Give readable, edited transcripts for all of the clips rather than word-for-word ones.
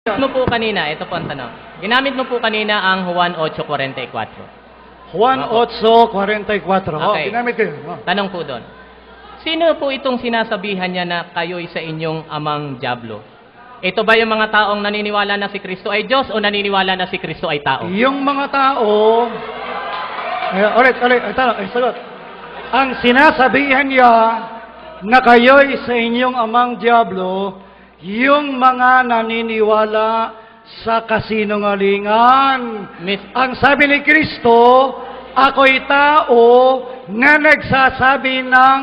mo po kanina, ito po ang tanong. Ginamit mo po kanina ang Juan 8:44. Juan 8:44. Okay. Ginamit ko yun. Tanong po doon. Sino po itong sinasabihan niya na kayo'y sa inyong amang diablo? Ito ba yung mga taong naniniwala na si Kristo ay Diyos o naniniwala na si Kristo ay tao? Yung mga tao, ulit, sagot. Ang sinasabihan niya na kayo'y sa inyong amang diablo, yung mga naniniwala sa kasinungalingan. Ang sabi ni Kristo, ako'y tao na nagsasabi ng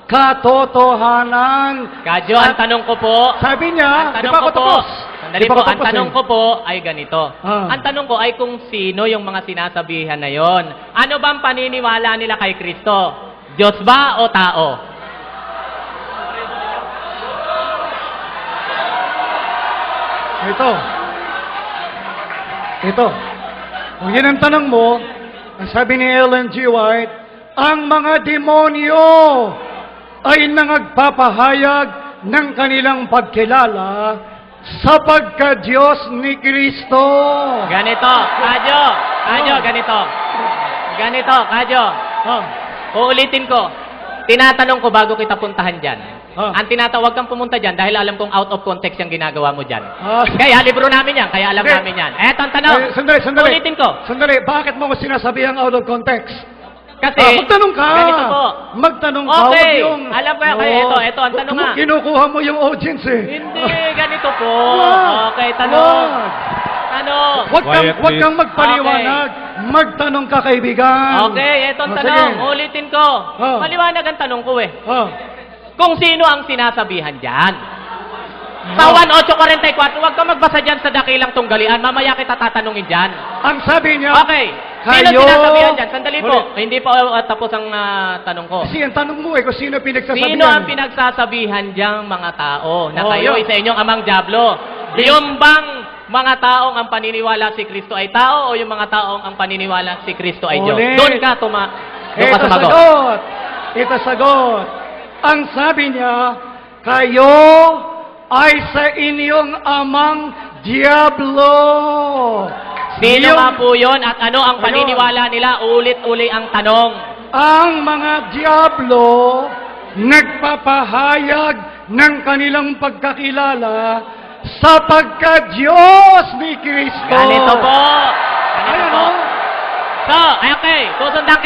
katotohanan. Kadyo, ang tanong ko po, Sabi niya, ang di tanong pa ako ko po, tapos. sandali po, ang tanong ko po ay ganito. Ah. Ang tanong ko ay kung sino yung mga sinasabihan na yon. Ano bang paniniwala nila kay Kristo? Diyos ba o tao? Ito. Kung yan ang tanong mo, ang sabi ni Ellen G. White, ang mga demonyo ay nangagpapahayag ng kanilang pagkilala sa pagka-Diyos ni Kristo. Ganito, Kadyo, ganito. Ganito, Kadyo. Uulitin ko. Tinatanong ko bago kita puntahan dyan. Ang tinatawag kang pumunta dyan dahil alam kong out of context yung ginagawa mo dyan. Kaya libro namin yan, kaya alam namin yan. Eto ang tanong. Sandali. Ulitin ko. Sandali, bakit mo ko sinasabi ang out of context? Kasi, magtanong ka. ganito po. Magtanong ka. Okay, Wag yung, alam ko yan. Kaya ito ang tanong nga. Kinukuha mo yung audience eh. Hindi, ganito po. Wag. Okay, tanong. Wag. Tanong. Wag kang magpaliwanag. Magtanong ka, kaibigan. Okay, eto ang Sige. tanong. Ulitin ko. Oh. Maliwanag ang tanong ko eh. Oh. Kung sino ang sinasabihan dyan. Sa 1:8:44, huwag ka magbasa dyan sa dakilang tunggalian. Mamaya kita tatanungin dyan. Ang sabi niya, Okay. Sino kayo... sinasabihan dyan? Sandali po. Ulit. Hindi po tapos ang tanong ko. Kasi ang tanong mo eh, kung sino pinagsasabihan. Sino ang pinagsasabihan dyang mga tao na Oh, kayo yun. sa inyong amang diablo? Yung bang mga taong ang paniniwala si Kristo ay tao o yung mga taong ang paniniwala si Kristo ay Diyos? Ulit. Doon ka sumagot. sagot. Ito sagot. Ang sabi niya, kayo ay sa inyong amang diablo. Sino nga po yun at ano ang paniniwala nila? Ulit-uli ang tanong. Ang mga diablo nagpapahayag ng kanilang pagkakilala sa pagka-Diyos ni Kristo. Ganito po. Ganito Ayan po. o. So, okay. Susundan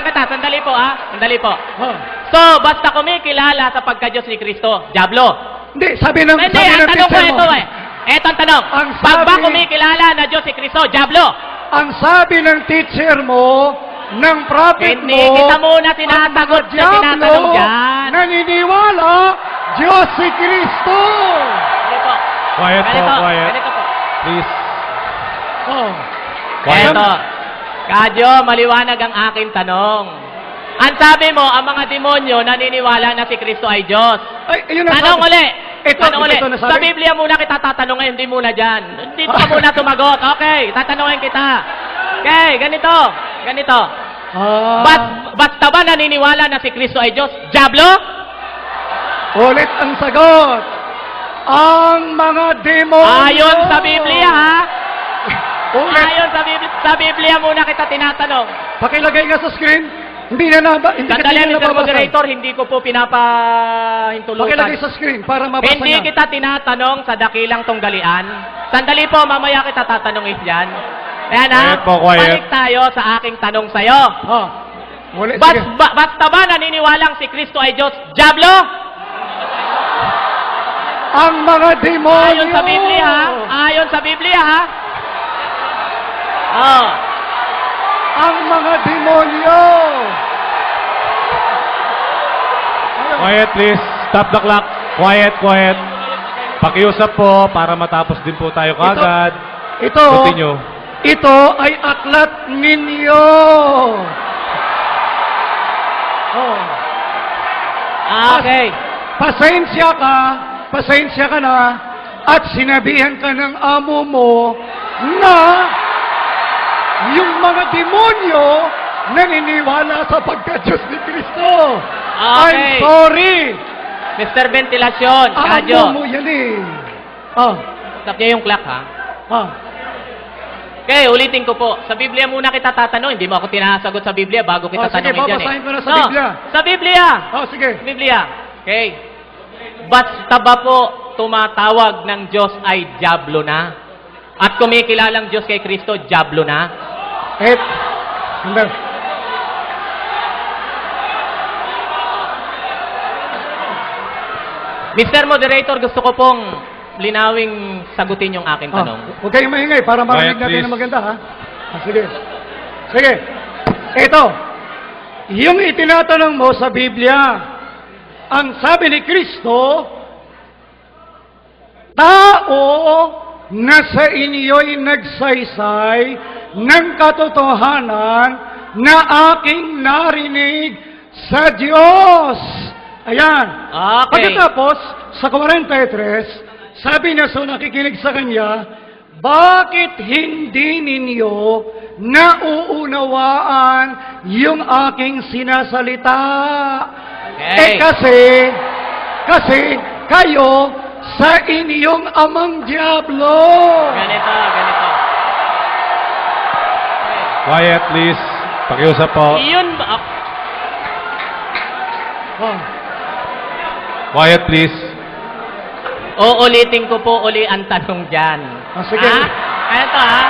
kita. Sandali po, Sandali po. Oh. So, basta kumikilala sa pagka-Diyos ni Kristo, diablo. Hindi, sabi ng Hindi, ang tanong ko teacher ito mo. Ito ang tanong. Ang Pag ba sabi- kumikilala na Diyos si Kristo, diablo? Ang sabi ng teacher mo, ng prophet Hindi mo, kita muna tinasagot sa tinatanong dyan. naniniwala, Diyos si Kristo. Ganito. Quiet po, quiet. Ganito po. Please. Oh. Eto. Kadyo, maliwanag ang aking tanong. Ang sabi mo, ang mga demonyo naniniwala na si Kristo ay Diyos. Ay, ayun ang Tanong sabi. uli. Ito, Tanong uli. ito nasabi. Sa Biblia muna kita tatanong ngayon, hindi muna dyan. Dito ka muna sumagot. Okay, tatanungin kita. Okay, ganito. Ganito. Basta ba naniniwala na si Kristo ay Diyos? Diablo? Ulit ang sagot. Ang mga demonyo. Ayon sa Biblia, ha? Ulit. Ayon sa Biblia muna kita tinatanong. Pakilagay nga sa screen. Hindi Sandali, kita Mr. nababasa. Moderator, hindi ko po pinapahintulutan. Pakilagay sa screen para mabasa Hindi niya. kita tinatanong sa dakilang tunggalian. Sandali po, mamaya kita tatanungin yan. Ayan ha, Quiet po, quiet. balik tayo sa aking tanong sa'yo. Ulit, sige. Basta ba naniniwalang si Kristo ay Diyos? Diablo? Ang mga demonyo. Ayon sa Biblia, ha? Ayon sa Biblia, ha? Oh. Ang mga demonyo. Quiet, please. Stop the clock. Quiet, quiet. Pakiusap po para matapos din po tayo kagad. Ito, Continue. ito ay aklat ninyo. Oh. Okay. Pasensya ka na, at sinabihan ka ng amo mo na yung mga demonyo naniniwala sa pagka-Diyos ni Kristo. I'm Okay. sorry. Mr. Ventilasyon, Kadyo. Amo mo yan eh. Stop niyo yung clock, ha? Ah, Okay, ulitin ko po. Sa Biblia muna kita tatanong. Hindi mo ako tinasagot sa Biblia bago kita sige, tanongin dyan, babasahin ko na sa No, Biblia. Sa Biblia! sige. Biblia. Okay. Basta ba po tumatawag ng Diyos ay Diablo na? At kumikilalang Diyos kay Kristo, Diablo na? Sandali. Mr. Moderator, gusto ko pong linawing sagutin yung aking tanong. Huwag kayong maingay para marinig Quiet, natin please. na maganda, ha? Sige. Sige. Ito. Yung itinatanong mo sa Biblia, ang sabi ni Kristo, tao na sa inyo'y nagsaysay ng katotohanan na aking narinig sa Diyos. Ayan. Okay. Pagkatapos, sa 43, sabi niya sa nakikinig sa kanya, bakit hindi ninyo nauunawaan yung aking sinasalita? Okay. Kasi kayo sa inyong amang Diablo. Ganito. Quiet, please. Pakiusap po. Yun ba? Oh. Quiet, please. Uulitin ko po uli ang tanong dyan. Sige. Ha? Ganito, ha?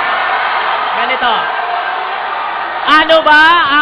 Ganito. Ano ba